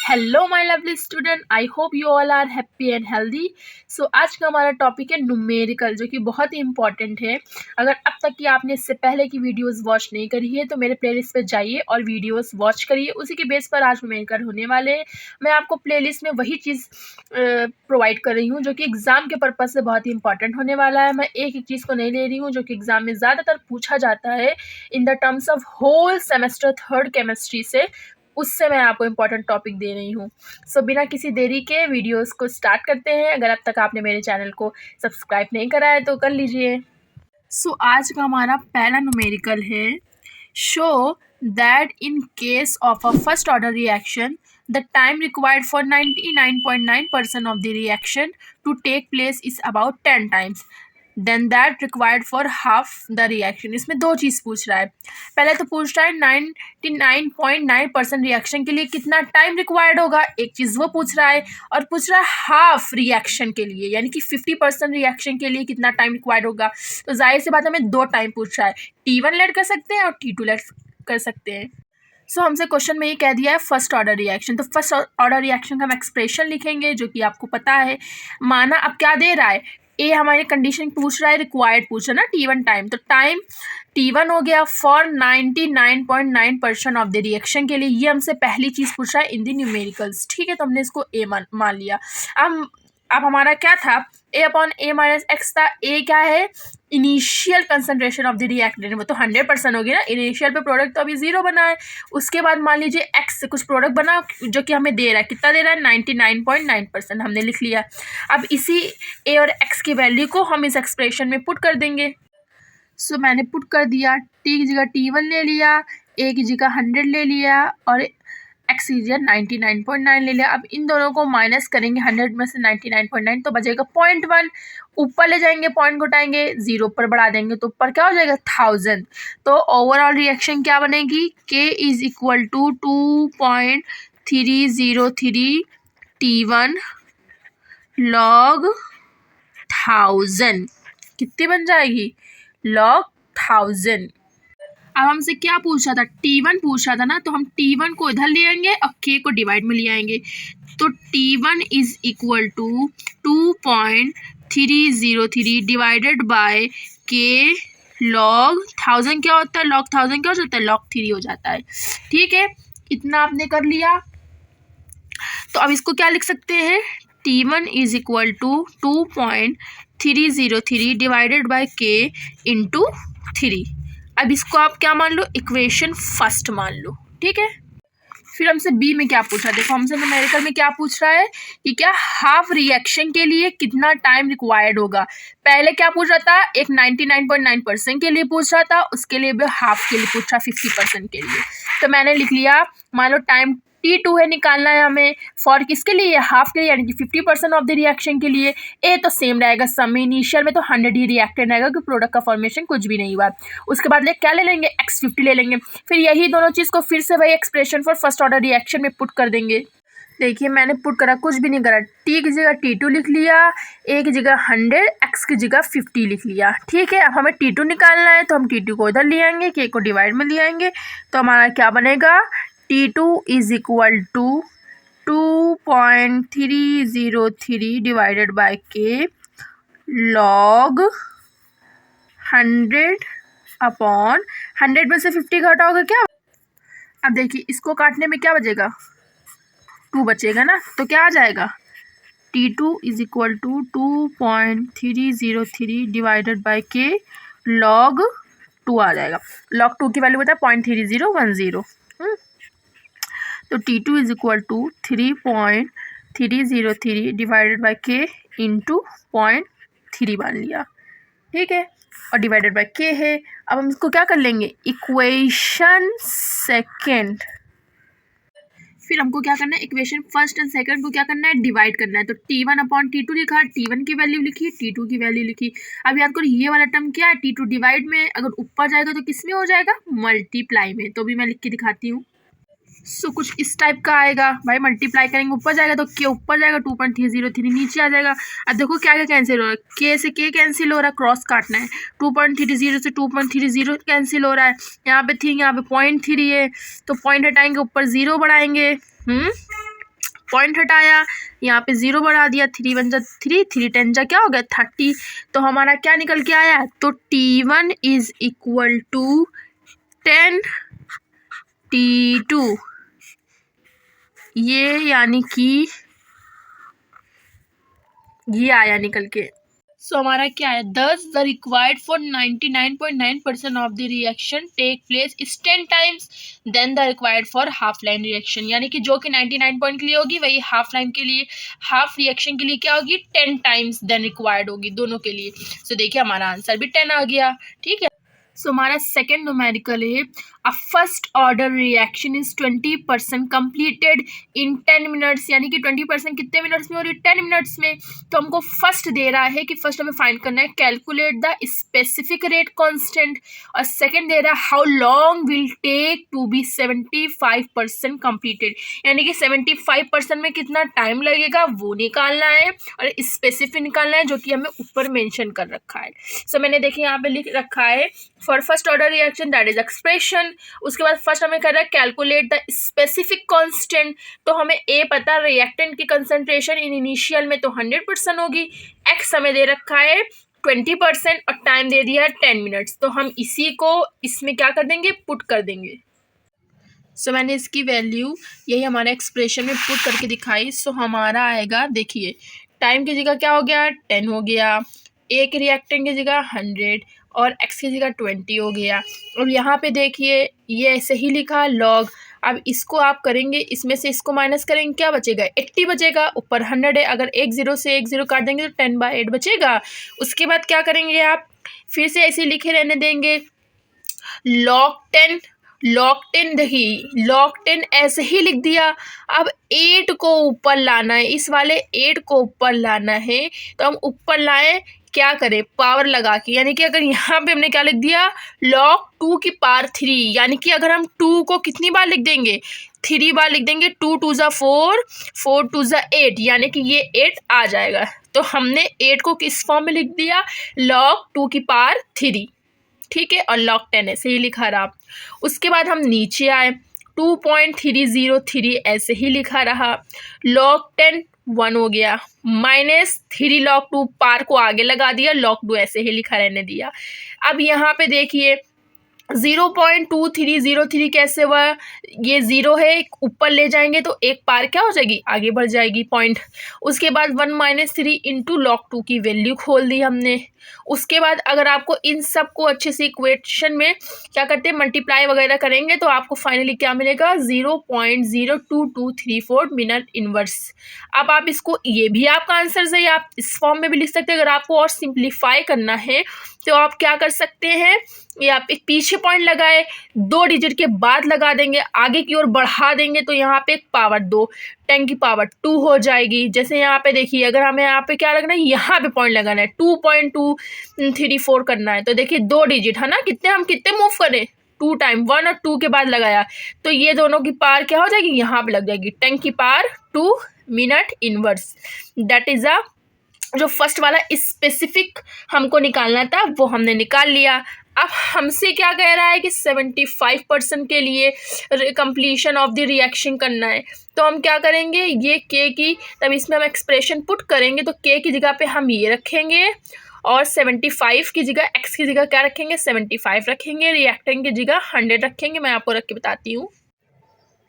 Hello my lovely student, I hope you all are happy and healthy. So आज का हमारा topic है numerical, जो कि बहुत ही इंपॉर्टेंट है। अगर अब तक की आपने इससे पहले की वीडियोस वॉच नहीं करी है तो मेरे प्लेलिस्ट पे जाइए और वीडियोस वॉच करिए। उसी के बेस पर आज न्यूमेरिकल होने वाले हैं। मैं आपको प्लेलिस्ट में वही चीज़ प्रोवाइड कर रही हूँ जो कि एग्ज़ाम के पर्पज़ से बहुत ही इंपॉर्टेंट होने वाला है। मैं एक एक चीज़ को नहीं ले रही हूँ जो कि एग्ज़ाम में ज़्यादातर पूछा जाता है in the terms of whole semester third chemistry से, उससे मैं आपको इम्पोर्टेंट टॉपिक दे रही हूँ। सो बिना किसी देरी के वीडियोस को स्टार्ट करते हैं। अगर अब तक आपने मेरे चैनल को सब्सक्राइब नहीं करा है तो कर लीजिए। सो आज का हमारा पहला न्यूमेरिकल है, show that in case of a first order reaction the time required for 99.9% of the reaction to take place is about 10 times then that required for half the reaction. इसमें दो चीज़ पूछ रहा है। पहले तो पूछ रहा है 99.9% रिएक्शन के लिए कितना टाइम रिक्वायर्ड होगा, एक चीज़ वो पूछ रहा है। और पूछ रहा है हाफ रिएक्शन के लिए, यानी कि 50% रिएक्शन के लिए कितना टाइम रिक्वायर्ड होगा। तो जाहिर सी बात है, हमें दो टाइम पूछ रहा है, T1 लेट कर सकते हैं और T2 लेट कर सकते हैं। सो हमसे क्वेश्चन में ये कह दिया है फर्स्ट ऑर्डर रिएक्शन, तो फर्स्ट ऑर्डर रिएक्शन का हम एक्सप्रेशन लिखेंगे जो कि आपको पता है। माना अब क्या दे रहा है, ए हमारी कंडीशन पूछ रहा है, रिक्वायर्ड पूछ रहा है ना T1 टाइम, तो टाइम T1 हो गया फॉर 99.9% ऑफ द रिएक्शन के लिए। ये हमसे पहली चीज़ पूछ रहा है इन द न्यूमेरिकल्स, ठीक है। तो हमने इसको ए मान लिया। अब हमारा क्या था, ए अपॉन ए माइनस एक्स था। ए क्या है, initial concentration of the reactant, वो तो 100% होगी ना। इनिशियल पे प्रोडक्ट तो अभी 0 बना है। उसके बाद मान लीजिए एक्स से कुछ प्रोडक्ट बना जो कि हमें दे रहा है, कितना दे रहा है 99.9%, हमने लिख लिया। अब इसी ए और एक्स की वैल्यू को हम इस एक्सप्रेशन में पुट कर देंगे। सो मैंने पुट कर दिया, टी की जगह T1 ले लिया, ए की जगह 100 ले लिया और एक्स की जगह 99.9 ले लिया। अब इन दोनों को माइनस करेंगे, 100 में से 99.9 तो बचेगा 0.1। ऊपर ले जाएंगे, पॉइंट घटाएंगे, 0 पर बढ़ा देंगे तो ऊपर क्या हो जाएगा 1000। तो ओवरऑल रिएक्शन क्या बनेगी, K is equal to 2.303 T1 log 1000। कितनी बन जाएगी, log 1000। अब हमसे क्या पूछा था, T1 पूछा था ना, तो हम T1 को इधर ले आएंगे और K को डिवाइड में ले आएंगे। तो T1 is equal to 2.303 divided by K log 1000। क्या होता है log 1000, क्या हो जाता है log 3 हो जाता है, ठीक है। इतना आपने कर लिया। तो अब इसको क्या लिख सकते हैं, T1 is equal to 2.303 divided by K into 3। अब इसको आप क्या मान लो, इक्वेशन फर्स्ट मान लो, ठीक है। फिर हमसे बी में क्या पूछा, देखो हमसे न्यूमेरिकल में क्या पूछ रहा है कि क्या हाफ रिएक्शन के लिए कितना टाइम रिक्वायर्ड होगा। पहले क्या पूछ रहा था, एक 99.9% के लिए पूछ रहा था, उसके लिए भी हाफ के लिए पूछ रहा, 50% के लिए। तो मैंने लिख लिया, मान लो टाइम T2 है, निकालना है हमें फॉर किसके लिए, हाफ के लिए, यानी कि 50% ऑफ द रिएक्शन के लिए। ए तो सेम रहेगा, सम इनिशियल में तो 100 ही रिएक्टेंट रहेगा कि प्रोडक्ट का फॉर्मेशन कुछ भी नहीं हुआ। उसके बाद क्या ले लेंगे, x50 ले लेंगे। फिर यही दोनों चीज़ को फिर से वही expression for first order reaction में पुट कर देंगे। देखिए मैंने पुट करा, कुछ भी नहीं करा, T की जगह T2 लिख लिया, A की जगह 100, X की जगह 50 लिख लिया, ठीक है। अब हमें T2 निकालना है तो हम T2 को इधर ले आएंगे, K को डिवाइड में ले आएंगे। तो हमारा क्या बनेगा, T2 is equal to 2.303 divided by K log 100 upon 100 में से 50 घटाओगे क्या। अब देखिए इसको काटने में क्या बचेगा, 2 बचेगा ना, तो क्या आ जाएगा, T2 is equal to 2.303 divided by K log 2 आ जाएगा। log 2 की वैल्यू बता 0.3010। तो T2 is equal to 3.303 divided by K into 0.3 मान लिया, ठीक है, और डिवाइडेड बाय K है। अब हम इसको क्या कर लेंगे, इक्वेशन सेकेंड। फिर हमको क्या करना है, इक्वेशन फर्स्ट एंड सेकंड को क्या करना है, डिवाइड करना है। तो T1 अपॉन T2 लिखा, T1 की वैल्यू लिखी, T2 की वैल्यू लिखी। अब याद करो ये वाला टर्म क्या है, T2 डिवाइड में, अगर ऊपर जाएगा तो किस में हो जाएगा, मल्टीप्लाई में। तो भी मैं लिख के दिखाती हूँ। सो कुछ इस टाइप का आएगा भाई, मल्टीप्लाई करेंगे ऊपर जाएगा तो K ऊपर जाएगा, 2.303 नीचे आ जाएगा। अब देखो क्या क्या कैंसिल हो रहा है, K से K कैंसिल हो रहा है, क्रॉस काटना है। 2.30 से 2.30 कैंसिल हो रहा है, यहाँ पे 3, यहाँ पे 0.3 है, तो पॉइंट हटाएंगे, ऊपर 0 बढ़ाएंगे। पॉइंट हटाया, यहाँ पे 0 बढ़ा दिया, 3 1 जा 3, 3 10 जा क्या हो गया 30। तो हमारा क्या निकल के आया, तो T1 is equal to 10 T2, ये यानी कि ये आया निकल के। सो हमारा क्या है, दस the required for 99.9% of the reaction take place is 10 times then the required for half line reaction, यानी कि जो कि 99 पॉइंट के लिए होगी वही हाफ लाइन के लिए, हाफ रिएक्शन के लिए क्या होगी 10 टाइम्स देन रिक्वायर्ड होगी दोनों के लिए। सो देखिए हमारा आंसर भी 10 आ गया, ठीक है। सो हमारा सेकेंड न्यूमेरिकल है, अ first order reaction is 20% completed in 10 minutes, यानी कि 20% कितने मिनट्स में हो रही है 10 मिनट्स में। तो हमको फर्स्ट दे रहा है कि फर्स्ट हमें फाइंड करना है calculate the specific rate constant, और सेकंड दे रहा है how long will take to be 75% completed, यानी कि 75% में कितना टाइम लगेगा वो निकालना है, और स्पेसिफिक निकालना है जो कि हमें ऊपर मेंशन कर रखा है। सो मैंने देखिए यहाँ पे लिख रखा है for first order reaction that is expression, उसके बाद फर्स्ट हमें कर रहा है कैलकुलेट द स्पेसिफिक कांस्टेंट, तो हमें ए पता रिएक्टेंट की कंसंट्रेशन इन इनिशियल में तो 100% होगी, एक्स हमें दे रखा है 20% और टाइम दे दिया है 10 मिनट्स, तो हम इसी को इसमें क्या कर देंगे पुट कर देंगे। सो मैंने इसकी वैल्यू यही हमारे एक्सप्रेशन में पुट करके दिखाई। सो हमारा आएगा, देखिए टाइम की जगह क्या हो गया 10 हो गया, एक रिएक्टेंट की जगह 100 और एक्स की जगह 20 हो गया। और यहाँ पे देखिए ये ऐसे ही लिखा लॉग, अब इसको आप करेंगे, इसमें से इसको माइनस करेंगे क्या बचेगा 80 बचेगा, ऊपर 100 है, अगर एक जीरो से एक जीरो काट देंगे तो 10/8 बचेगा। उसके बाद क्या करेंगे आप फिर से ऐसे लिखे रहने देंगे log 10 देखिए log 10 ऐसे ही लिख दिया। अब 8 को ऊपर लाना है, इस वाले 8 को ऊपर लाना है, तो हम ऊपर लाएं क्या करें पावर लगा के, यानी कि अगर यहाँ पे हमने क्या लिख दिया log 2 की पावर 3, यानी कि अगर हम 2 को कितनी बार लिख देंगे 3 बार लिख देंगे, 2 2 जा 4, 4 2 जा 8, यानी कि ये 8 आ जाएगा। तो हमने 8 को किस फॉर्म में लिख दिया log 2 की पावर 3, ठीक है, और log 10 ऐसे ही लिखा रहा। उसके बाद हम नीचे आए 2.303 ऐसे ही लिखा रहा, log 10 1 हो गया, -3 log 2 पार को आगे लगा दिया, log 2 ऐसे ही लिखा रहने दिया। अब यहाँ पे देखिए 0.2303 कैसे हुआ, ये 0 है ऊपर ले जाएंगे तो एक पार क्या हो जाएगी आगे बढ़ जाएगी पॉइंट। उसके बाद 1 - 3 इंटू log 2 की वैल्यू खोल दी हमने। उसके बाद अगर आपको इन सब को अच्छे से इक्वेशन में क्या करते हैं मल्टीप्लाई वगैरह करेंगे तो आपको फाइनली क्या मिलेगा 0.02234 मिनट इनवर्स। अब आप इसको, ये भी आपका आंसर सही, आप इस फॉर्म में भी लिख सकते हैं। अगर आपको और सिंप्लीफाई करना है तो आप क्या कर सकते हैं, ये आप एक पीछे पॉइंट लगाए 2 डिजिट के बाद लगा देंगे, आगे की ओर बढ़ा देंगे तो यहाँ पे पावर 2 10 की पावर 2 हो जाएगी। जैसे यहाँ पे देखिए अगर हमें यहाँ पे क्या लगना है यहाँ पे पॉइंट लगाना है 2.234 करना है, तो देखिए 2 डिजिट है ना, हम कितने मूव करें 2 टाइम 1 और 2 के बाद लगाया, तो ये दोनों की पावर क्या हो जाएगी यहाँ पे लग जाएगी 10 की power 2 minute inverse. That is a जो फर्स्ट वाला स्पेसिफिक हमको निकालना था वो हमने निकाल लिया। अब हमसे क्या कह रहा है कि 75% के लिए कंप्लीशन ऑफ द रिएक्शन करना है, तो हम क्या करेंगे ये के की, तब इसमें हम एक्सप्रेशन पुट करेंगे तो के की जगह पे हम ये रखेंगे और 75 की जगह एक्स की जगह क्या रखेंगे 75 रखेंगे, रिएक्टेंट की जगह 100 रखेंगे। मैं आपको रख के बताती हूँ।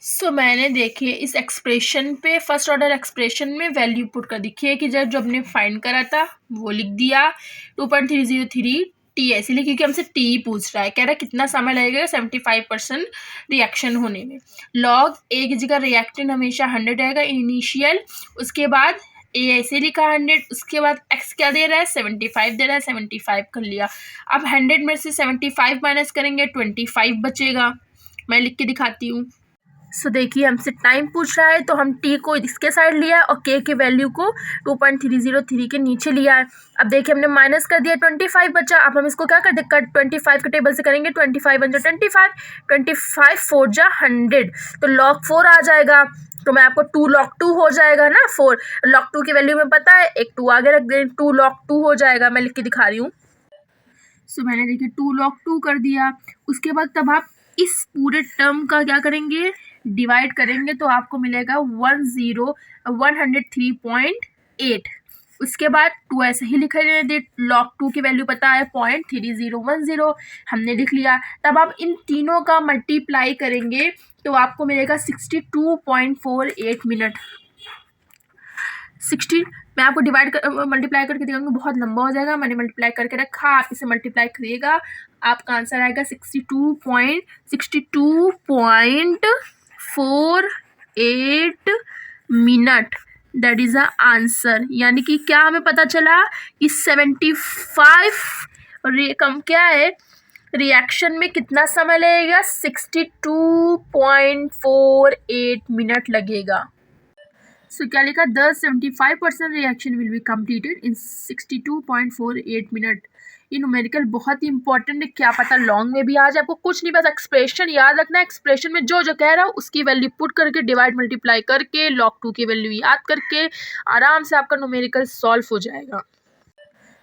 सो मैंने देखिए इस एक्सप्रेशन पे फर्स्ट ऑर्डर एक्सप्रेशन में वैल्यू पुट कर दिखिए कि जब जो हमने फाइंड करा था वो लिख दिया 2.303 टी, ऐसे लिए क्योंकि हमसे टी पूछ रहा है, कह रहा है कितना समय लगेगा 75% रिएक्शन होने में। लॉग ए की जगह रिएक्टेंट हमेशा 100 रहेगा इनिशियल, उसके बाद ए ऐसे लिखा 100, उसके बाद एक्स क्या दे रहा है 75 दे रहा है, 75 कर लिया। अब 100 में से 75 माइनस करेंगे 25 बचेगा। मैं लिख के दिखाती हूँ। सो देखिए हमसे टाइम पूछ रहा है तो हम टी को इसके साइड लिया है और के की वैल्यू को 2.303 के नीचे लिया है। अब देखिए हमने माइनस कर दिया 25 बचा। अब हम इसको क्या कर दें 25 के टेबल से करेंगे 25 × 25, 25 4 जा 100, तो log 4 आ जाएगा। तो मैं आपको 2 log 2 हो जाएगा ना, 4 log 2 की वैल्यू में पता है, एक 2 आगे रख दें 2 log 2 हो जाएगा। मैं लिख के दिखा रही हूँ। सो मैंने देखिए 2 log 2 कर दिया। उसके बाद तब आप इस पूरे टर्म का क्या करेंगे डिवाइड करेंगे तो आपको मिलेगा 103.8। उसके बाद 2 ऐसे ही लिख रहे, log 2 की वैल्यू पता है 0.3010, हमने लिख लिया। तब आप इन तीनों का मल्टीप्लाई करेंगे तो आपको मिलेगा 62.48 मिनट। 60 मैं आपको मल्टीप्लाई करके दिखाऊंगी, बहुत लंबा हो जाएगा, मैंने मल्टीप्लाई करके रखा, आप इसे मल्टीप्लाई करिएगा, आपका आंसर आएगा 62.48 minute. That is a answer. यानी कि क्या हमें पता चला कि 75 कम क्या है, रिएक्शन में कितना समय लगेगा, 62.48 मिनट लगेगा। सो क्या लिखा, the 75% reaction will be completed in 62.48 minute. ये न्यूमेरिकल बहुत ही इंपॉर्टेंट है, क्या पता लॉन्ग में भी आ जाए, आपको कुछ नहीं, बस एक्सप्रेशन याद रखना है। एक्सप्रेशन में जो जो कह रहा हूँ उसकी वैल्यू पुट करके डिवाइड मल्टीप्लाई करके log 2 की वैल्यू याद करके आराम से आपका न्यूमेरिकल सॉल्व हो जाएगा।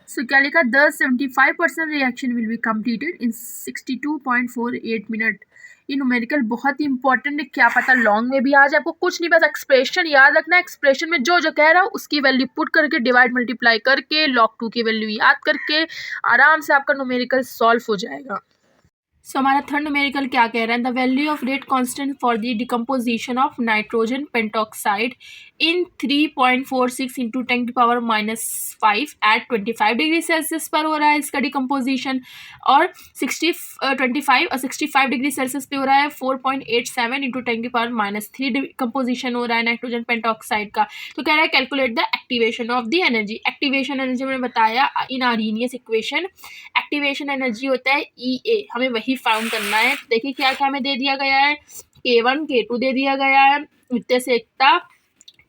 सो क्या लिखा, the 75% reaction will be completed in 62.48 minute. ये न्यूमेरिकल बहुत ही इंपॉर्टेंट है, क्या पता लॉन्ग में भी आ जाए, आपको कुछ नहीं, बस एक्सप्रेशन याद रखना है। एक्सप्रेशन में जो जो कह रहा हूँ उसकी वैल्यू पुट करके डिवाइड मल्टीप्लाई करके log 2 की वैल्यू याद करके आराम से आपका न्यूमेरिकल सॉल्व हो जाएगा। सो हमारा थर्ड न्यूमेरिकल क्या कह रहा है, the value of rate constant for the decomposition of nitrogen pentoxide in 3.46 into 10⁻⁻5 at 25 degree Celsius पर हो रहा है इसका डिकम्पोजिशन, और 65 डिग्री सेल्सियस पे हो रहा है 4.87 इंटू 10⁻³ डिकम्पोजिशन हो रहा है नाइट्रोजन पेंटॉक्साइड का। तो कह रहा है calculate the activation of the energy. Activation energy मैंने बताया इन आर्हीनियस इक्वेशन, एक्टिवेशन एनर्जी होता है EA, हमें वही फाउंड करना है। देखिए क्या क्या हमें दे दिया गया है, K1 K2 दे दिया गया है, वित्तीय से एकता,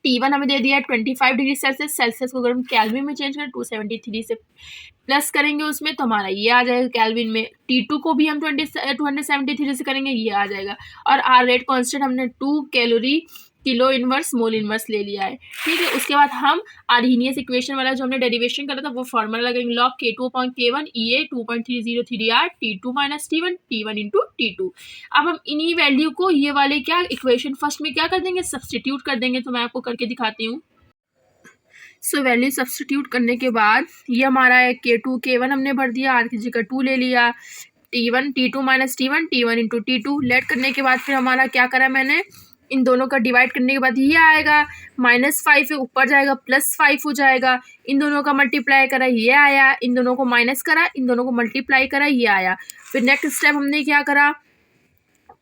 T1 हमें दे दिया है 25 डिग्री सेल्सियस, सेल्सियस को अगर हम कैल्विन में चेंज करें 273 से प्लस करेंगे उसमें तो हमारा ये आ जाएगा कैल्विन में। T2 को भी हम 273 से करेंगे, ये आ जाएगा। और R रेट कांस्टेंट हमने 2 calorie kilo inverse mole inverse ले लिया है, ठीक है। उसके बाद हम आर्हीनियस इक्वेशन वाला जो हमने डेरिवेशन करा था वो फॉर्मूला लगाएंगे, log K2/K1 EA 2.303R T2 - T1 T1 × T2। अब हम इन्हीं वैल्यू को ये वाले क्या इक्वेशन फर्स्ट में क्या कर देंगे, सब्सटीट्यूट कर देंगे। तो मैं आपको करके दिखाती हूँ। सो वैल्यू सब्सटीट्यूट करने के बाद ये हमारा है K2 K1 हमने भर दिया, R की जगह 2 ले लिया, T1 T2 - T1 T1 × T2 late करने के बाद फिर हमारा क्या करा मैंने, इन दोनों का डिवाइड करने के बाद ये आएगा -5 है, ऊपर जाएगा +5 हो जाएगा। इन दोनों का मल्टीप्लाई करा, ये आया, इन दोनों को माइनस करा, इन दोनों को मल्टीप्लाई करा, ये आया। फिर नेक्स्ट स्टेप हमने क्या करा,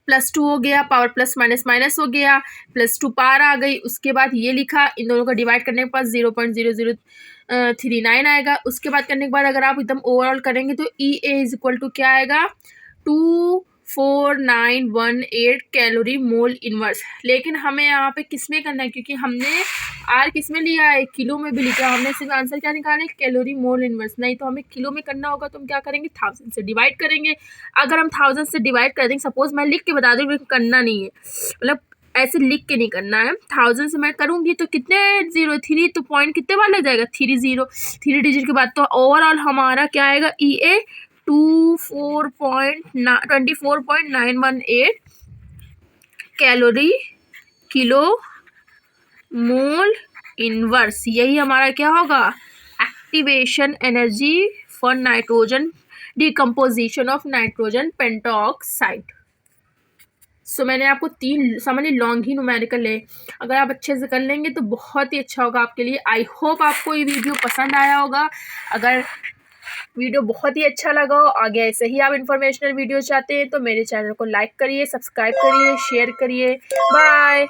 +2 हो गया, पावर प्लस माइनस माइनस हो गया, +2 पावर आ गई। उसके बाद ये लिखा, इन दोनों का डिवाइड करने के बाद 0.0039 आएगा। उसके बाद करने के बाद अगर आप एकदम ओवरऑल करेंगे तो EA = क्या आएगा, 24918 कैलोरी मोल इनवर्स। लेकिन हमें यहाँ पे किस में करना है, क्योंकि हमने R किस में लिया है, किलो में भी लिखा है, हमने सिर्फ आंसर क्या निकाला है, कैलोरी मोल इनवर्स। नहीं तो हमें किलो में करना होगा तो हम क्या करेंगे, 1000 से डिवाइड करेंगे। अगर हम 1000 से डिवाइड कर देंगे, सपोज मैं लिख के बता दूँ, करना नहीं है, मतलब ऐसे लिख के नहीं करना है। 1000 से मैं करूँगी तो कितने 03, तो पॉइंट कितने बार लग जाएगा, 3 डिजिट के बाद। तो ओवरऑल हमारा क्या आएगा, EA 24.918 calorie kilo mole inverse. यही हमारा क्या होगा, activation energy for nitrogen decomposition of nitrogen pentoxide. So मैंने आपको 3 समझ लॉन्ग ही न्यूमेरिकल है, अगर आप अच्छे से कर लेंगे तो बहुत ही अच्छा होगा आपके लिए। आई होप आपको ये वीडियो पसंद आया होगा। अगर वीडियो बहुत ही अच्छा लगा हो, आगे ऐसे ही आप इन्फॉर्मेशनल वीडियो चाहते हैं तो मेरे चैनल को लाइक करिए, सब्सक्राइब करिए, शेयर करिए। बाय।